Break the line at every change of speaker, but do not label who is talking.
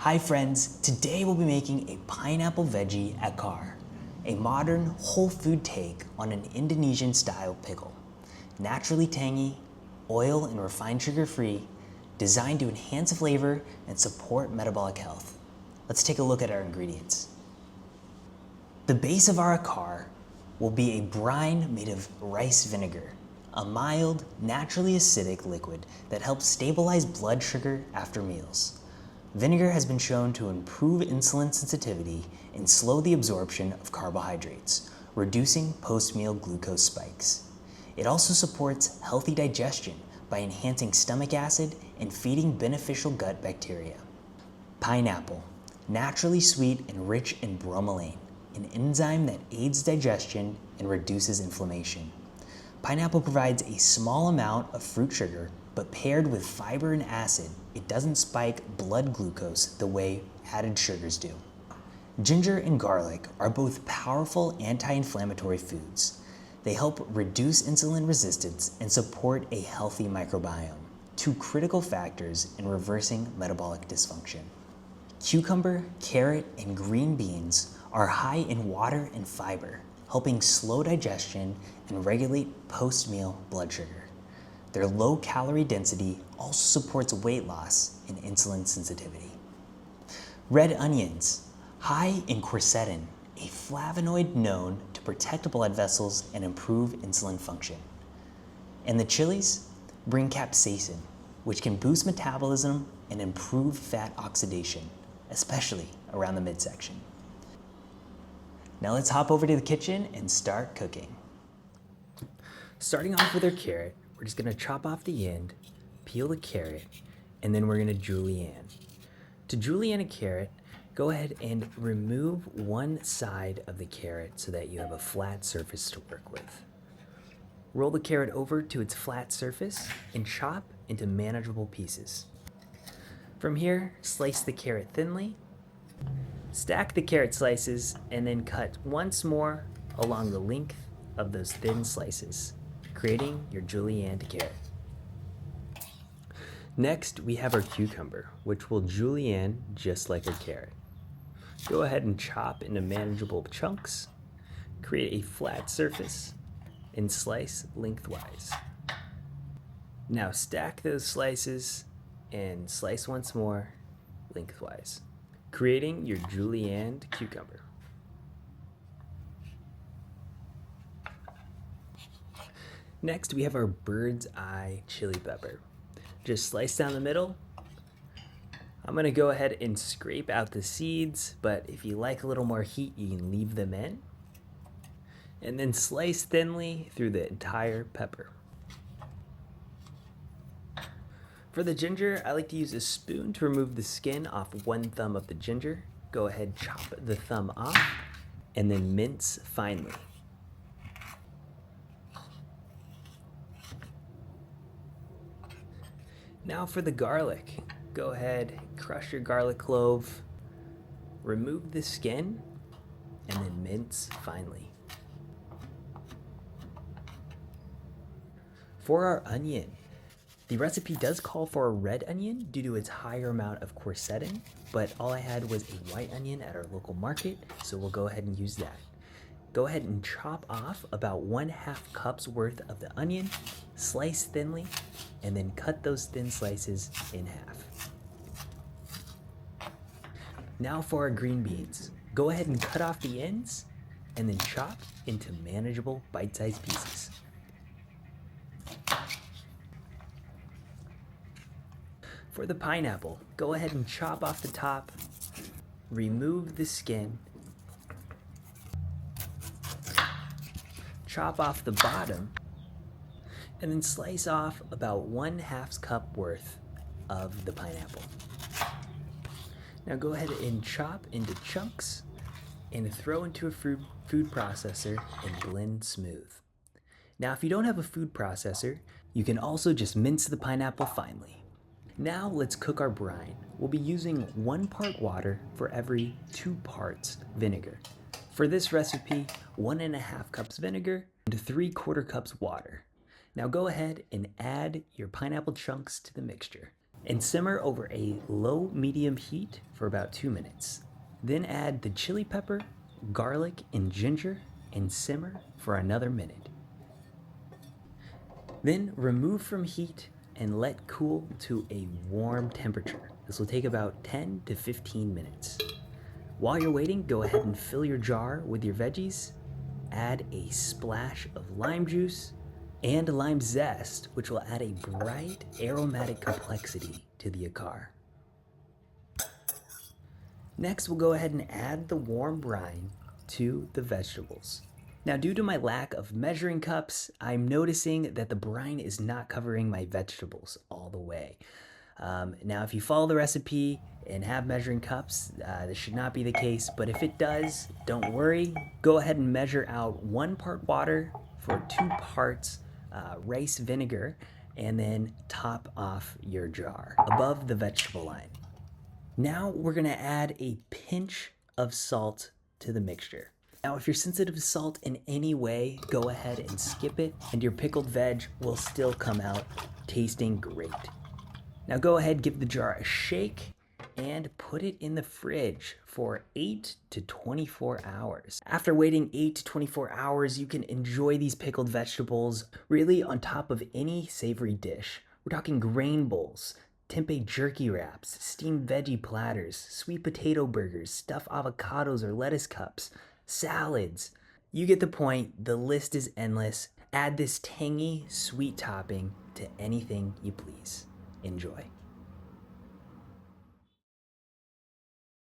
Hi friends, today we'll be making a pineapple veggie acar, a modern whole food take on an Indonesian style pickle. Naturally tangy, oil and refined sugar free, designed to enhance flavor and support metabolic health. Let's take a look at our ingredients. The base of our acar will be a brine made of rice vinegar, a mild, naturally acidic liquid that helps stabilize blood sugar after meals. Vinegar has been shown to improve insulin sensitivity and slow the absorption of carbohydrates, reducing post-meal glucose spikes. It also supports healthy digestion by enhancing stomach acid and feeding beneficial gut bacteria. Pineapple, naturally sweet and rich in bromelain, an enzyme that aids digestion and reduces inflammation. Pineapple provides a small amount of fruit sugar, but paired with fiber and acid, it doesn't spike blood glucose the way added sugars do. Ginger and garlic are both powerful anti-inflammatory foods. They help reduce insulin resistance and support a healthy microbiome, two critical factors in reversing metabolic dysfunction. Cucumber, carrot, and green beans are high in water and fiber, helping slow digestion and regulate post-meal blood sugar. Their low calorie density also supports weight loss and insulin sensitivity. Red onions, high in quercetin, a flavonoid known to protect blood vessels and improve insulin function. And the chilies bring capsaicin, which can boost metabolism and improve fat oxidation, especially around the midsection. Now let's hop over to the kitchen and start cooking. Starting off with our carrot, we're just gonna chop off the end, peel the carrot, and then we're gonna julienne. To julienne a carrot, go ahead and remove one side of the carrot so that you have a flat surface to work with. Roll the carrot over to its flat surface and chop into manageable pieces. From here, slice the carrot thinly, stack the carrot slices, and then cut once more along the length of those thin slices, creating your julienned carrot. Next, we have our cucumber, which will julienne just like our carrot. Go ahead and chop into manageable chunks, create a flat surface, and slice lengthwise. Now stack those slices and slice once more lengthwise, creating your julienned cucumber. Next, we have our bird's eye chili pepper. Just slice down the middle. I'm gonna go ahead and scrape out the seeds, but if you like a little more heat, you can leave them in. And then slice thinly through the entire pepper. For the ginger, I like to use a spoon to remove the skin off one thumb of the ginger. Go ahead, chop the thumb off, and then mince finely. Now for the garlic. Go ahead, crush your garlic clove, remove the skin, and then mince finely. For our onion, the recipe does call for a red onion due to its higher amount of quercetin, but all I had was a white onion at our local market, so we'll go ahead and use that. Go ahead and chop off about 1/2 cups worth of the onion, slice thinly, and then cut those thin slices in half. Now for our green beans. Go ahead and cut off the ends, and then chop into manageable bite-sized pieces. For the pineapple, go ahead and chop off the top, remove the skin, chop off the bottom, and then slice off about 1/2 cup worth of the pineapple. Now go ahead and chop into chunks and throw into a food processor and blend smooth. Now if you don't have a food processor, you can also just mince the pineapple finely. Now let's cook our brine. We'll be using 1 part water for every 2 parts vinegar. For this recipe, 1.5 cups vinegar and 3/4 cups water. Now go ahead and add your pineapple chunks to the mixture. and simmer over a low-medium heat for about 2 minutes. Then add the chili pepper, garlic, and ginger and simmer for another minute. Then remove from heat and let cool to a warm temperature. This will take about 10 to 15 minutes. While you're waiting, go ahead and fill your jar with your veggies. Add a splash of lime juice and lime zest, which will add a bright aromatic complexity to the acar. Next, we'll go ahead and add the warm brine to the vegetables. Now, due to my lack of measuring cups, I'm noticing that the brine is not covering my vegetables all the way. Now, if you follow the recipe and have measuring cups, this should not be the case, but if it does, don't worry. Go ahead and measure out 1 part water for 2 parts rice vinegar, and then top off your jar above the vegetable line. Now we're gonna add a pinch of salt to the mixture. Now, if you're sensitive to salt in any way, go ahead and skip it, and your pickled veg will still come out tasting great. Now go ahead, give the jar a shake, and put it in the fridge for 8 to 24 hours. After waiting 8 to 24 hours, you can enjoy these pickled vegetables really on top of any savory dish. We're talking grain bowls, tempeh jerky wraps, steamed veggie platters, sweet potato burgers, stuffed avocados or lettuce cups, salads. You get the point, the list is endless. Add this tangy, sweet topping to anything you please. Enjoy.